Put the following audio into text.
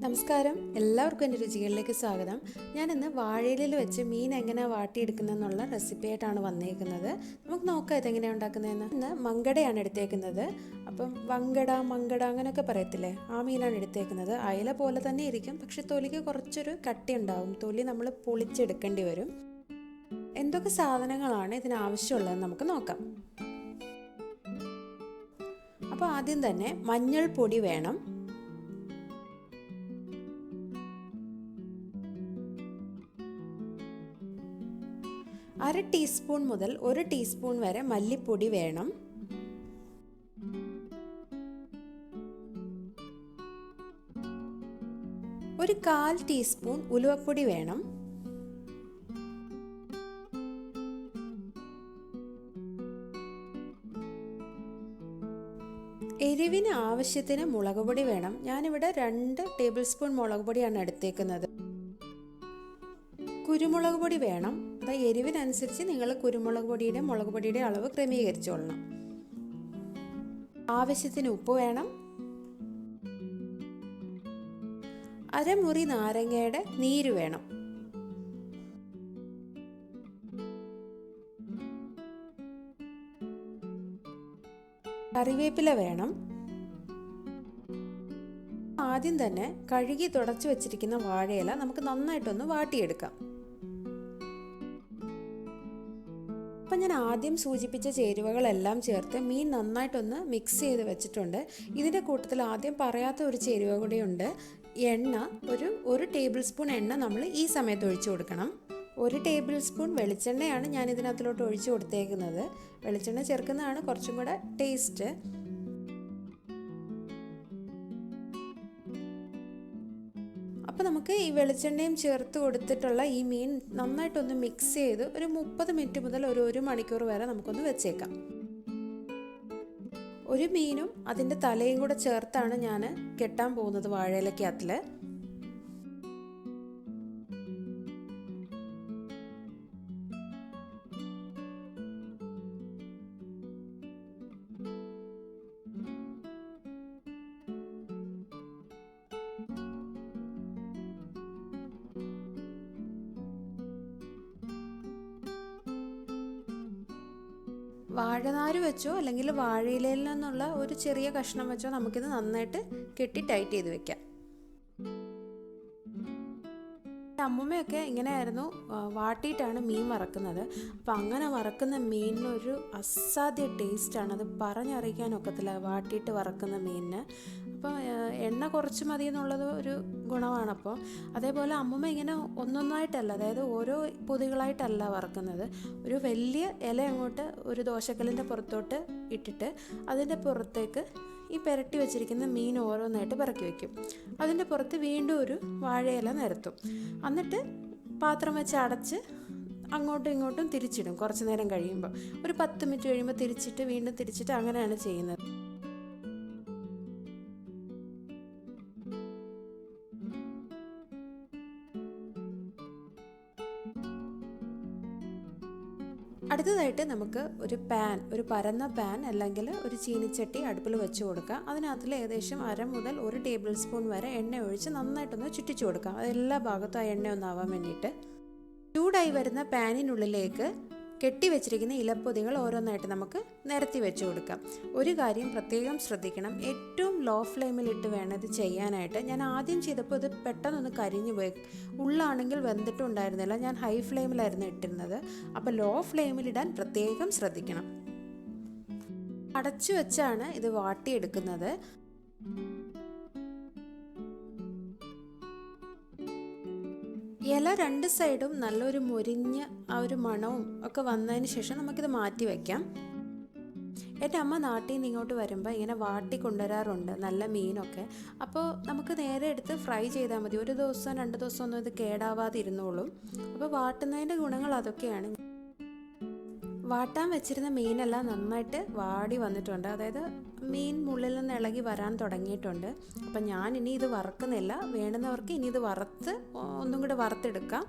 നമസ്കാരം, എല്ലാവർക്കും എൻ്റെ രുചികളിലേക്ക് സ്വാഗതം. ഞാനിന്ന് വാഴയിലയിൽ വെച്ച് മീൻ എങ്ങനെ വാട്ടിയെടുക്കുന്നതെന്നുള്ള റെസിപ്പിയായിട്ടാണ് വന്നേക്കുന്നത്. നമുക്ക് നോക്കാം ഇതെങ്ങനെയാണ് ഉണ്ടാക്കുന്നതെന്ന്. ഇന്ന് മങ്കടയാണ് എടുത്തേക്കുന്നത്. അപ്പം മങ്കട അങ്ങനെയൊക്കെ പറയത്തില്ലേ, ആ മീനാണ് എടുത്തേക്കുന്നത്. അയല പോലെ തന്നെ ഇരിക്കും, പക്ഷെ തൊലിക്ക് കുറച്ചൊരു കട്ടി ഉണ്ടാവും. തൊലി നമ്മൾ പൊളിച്ചെടുക്കേണ്ടി വരും. എന്തൊക്കെ സാധനങ്ങളാണ് ഇതിനാവശ്യമുള്ളതെന്ന് നമുക്ക് നോക്കാം. അപ്പോൾ ആദ്യം തന്നെ മഞ്ഞൾപ്പൊടി വേണം. അര ടീസ്പൂൺ മുതൽ 1 ടീസ്പൂൺ വരെ മല്ലിപ്പൊടി വേണം. ഒരു 1/4 ടീസ്പൂൺ ഉലുവപ്പൊടി വേണം. എരിവിന് ആവശ്യത്തിന് മുളക് പൊടി വേണം. ഞാനിവിടെ 2 ടേബിൾ സ്പൂൺ മുളക് പൊടിയാണ് എടുത്തേക്കുന്നത്. കുരുമുളക് പൊടി വേണം. അതായത് എരിവിനനുസരിച്ച് നിങ്ങൾ കുരുമുളക് പൊടിയുടെ മുളക് പൊടിയുടെ അളവ് ക്രമീകരിച്ചോളണം. ആവശ്യത്തിന് ഉപ്പ് വേണം. അരമുറി നാരങ്ങയുടെ നീര് വേണം. കറിവേപ്പില വേണം. ആദ്യം തന്നെ കഴുകി തുടച്ചു വെച്ചിരിക്കുന്ന വാഴയില നമുക്ക് നന്നായിട്ടൊന്ന് വാട്ടിയെടുക്കാം. അപ്പം ഞാൻ ആദ്യം സൂചിപ്പിച്ച ചേരുവകളെല്ലാം ചേർത്ത് മീൻ നന്നായിട്ടൊന്ന് മിക്സ് ചെയ്ത് വെച്ചിട്ടുണ്ട്. ഇതിൻ്റെ കൂട്ടത്തിൽ ആദ്യം പറയാത്ത ഒരു ചേരുവ കൂടിയുണ്ട്. എണ്ണ, ഒരു ടേബിൾ സ്പൂൺ എണ്ണ നമ്മൾ ഈ സമയത്ത് ഒഴിച്ചു കൊടുക്കണം. 1 ടേബിൾ സ്പൂൺ വെളിച്ചെണ്ണയാണ് ഞാൻ ഇതിനകത്തിലോട്ട് ഒഴിച്ചു കൊടുത്തേക്കുന്നത്. വെളിച്ചെണ്ണ ചേർക്കുന്നതാണ് കുറച്ചും കൂടെ ടേസ്റ്റ്. അപ്പോൾ നമുക്ക് ഈ വെളിച്ചെണ്ണയും ചേർത്ത് കൊടുത്തിട്ടുള്ള ഈ മീൻ നന്നായിട്ടൊന്ന് മിക്സ് ചെയ്ത് ഒരു 30 മിനിറ്റ് മുതൽ ഒരു 1 മണിക്കൂർ വരെ നമുക്കൊന്ന് വെച്ചേക്കാം. ഒരു മീനും അതിൻ്റെ തലയും കൂടെ ചേർത്താണ് ഞാൻ കെട്ടാൻ പോകുന്നത് വാഴയിലക്കകത്തിൽ. വാഴനാര് വെച്ചോ അല്ലെങ്കിൽ വാഴയിലയിൽ നിന്നുള്ള ഒരു ചെറിയ കഷ്ണം വെച്ചോ നമുക്കിത് നന്നായിട്ട് കെട്ടി ടൈറ്റ് ചെയ്ത് വെക്കാം. അമ്മൂമ്മയൊക്കെ ഇങ്ങനെയായിരുന്നു വാട്ടിയിട്ടാണ് മീൻ വറക്കുന്നത്. അപ്പം അങ്ങനെ വറക്കുന്ന മീനിനൊരു അസാധ്യ ടേസ്റ്റാണ്. അത് പറഞ്ഞറിയിക്കാനൊക്കത്തില്ല വാട്ടിയിട്ട് വറക്കുന്ന മീനിന്. അപ്പോൾ എണ്ണ കുറച്ച് മതി എന്നുള്ളത് ഒരു ഗുണമാണ്. അപ്പോൾ അതേപോലെ അമ്മൂമ്മ ഇങ്ങനെ ഒന്നൊന്നായിട്ടല്ല, അതായത് ഓരോ പൊതികളായിട്ടല്ല വറക്കുന്നത്. ഒരു വലിയ ഇല അങ്ങോട്ട് ഒരു ദോശക്കല്ലിൻ്റെ പുറത്തോട്ട് ഇട്ടിട്ട് അതിൻ്റെ പുറത്തേക്ക് ഈ പുരട്ടി വെച്ചിരിക്കുന്ന മീൻ ഓരോന്നായിട്ട് പിറക്കി വയ്ക്കും. അതിൻ്റെ പുറത്ത് വീണ്ടും ഒരു വാഴയില നിരത്തും. എന്നിട്ട് പാത്രം വെച്ച് അടച്ച് അങ്ങോട്ടും ഇങ്ങോട്ടും തിരിച്ചിടും. കുറച്ച് നേരം കഴിയുമ്പോൾ ഒരു 10 മിനിറ്റ് കഴിയുമ്പോൾ തിരിച്ചിട്ട് വീണ്ടും തിരിച്ചിട്ട് അങ്ങനെയാണ് ചെയ്യുന്നത്. അടുത്തതായിട്ട് നമുക്ക് ഒരു പരന്ന പാൻ അല്ലെങ്കിൽ ഒരു ചീനിച്ചട്ടി അടുപ്പിൽ വെച്ച് കൊടുക്കുക. അതിനകത്തിൽ ഏകദേശം 1/2 മുതൽ 1 ടേബിൾ സ്പൂൺ വരെ എണ്ണ ഒഴിച്ച് നന്നായിട്ടൊന്ന് ചുറ്റിച്ചു കൊടുക്കാം. അത് എല്ലാ ഭാഗത്തും ആ എണ്ണ ഒന്നാവാൻ വേണ്ടിയിട്ട്. ചൂടായി വരുന്ന പാനിനുള്ളിലേക്ക് കെട്ടി വെച്ചിരിക്കുന്ന ഇലപ്പൊതികൾ ഓരോന്നായിട്ട് നമുക്ക് നിരത്തി വെച്ച് കൊടുക്കാം. ഒരു കാര്യം പ്രത്യേകം ശ്രദ്ധിക്കണം, ഏറ്റവും ലോ ഫ്ലെയിമിലിട്ട് വേണം ഇത് ചെയ്യാനായിട്ട്. ഞാൻ ആദ്യം ചെയ്തപ്പോൾ ഇത് പെട്ടെന്നൊന്ന് കരിഞ്ഞു പോയി. ഉള്ളാണെങ്കിൽ വെന്തിട്ടും ഉണ്ടായിരുന്നില്ല. ഞാൻ ഹൈ ഫ്ലെയിമിലായിരുന്നു ഇട്ടിരുന്നത്. അപ്പോൾ ലോ ഫ്ലെയിമിലിടാൻ പ്രത്യേകം ശ്രദ്ധിക്കണം. അടച്ചു വെച്ചാണ് ഇത് വാട്ടിയെടുക്കുന്നത്. ഇല 2 സൈഡും നല്ലൊരു മുരിഞ്ഞ ആ ഒരു മണവും ഒക്കെ വന്നതിന് ശേഷം നമുക്കിത് മാറ്റി വയ്ക്കാം. എൻ്റെ അമ്മ നാട്ടിൽ നിന്ന് ഇങ്ങോട്ട് വരുമ്പോൾ ഇങ്ങനെ വാട്ടി കൊണ്ടുവരാറുണ്ട് നല്ല മീനൊക്കെ. അപ്പോൾ നമുക്ക് നേരെ എടുത്ത് ഫ്രൈ ചെയ്താൽ മതി. 1 ദിവസം 2 ദിവസം ഒന്നും ഇത് കേടാവാതെ ഇരുന്നോളും. അപ്പോൾ വാട്ടുന്നതിൻ്റെ ഗുണങ്ങൾ അതൊക്കെയാണ്. വാട്ടാൻ വെച്ചിരുന്ന മീനെല്ലാം നന്നായിട്ട് വാടി വന്നിട്ടുണ്ട്. അതായത് മീൻ മുള്ളിൽ നിന്ന് ഇളകി വരാൻ തുടങ്ങിയിട്ടുണ്ട്. അപ്പം ഞാൻ ഇനി ഇത് വറക്കുന്നില്ല. വേണ്ടുന്നവർക്ക് ഇനി ഇത് ഒന്നും കൂടെ വറുത്തെടുക്കാം.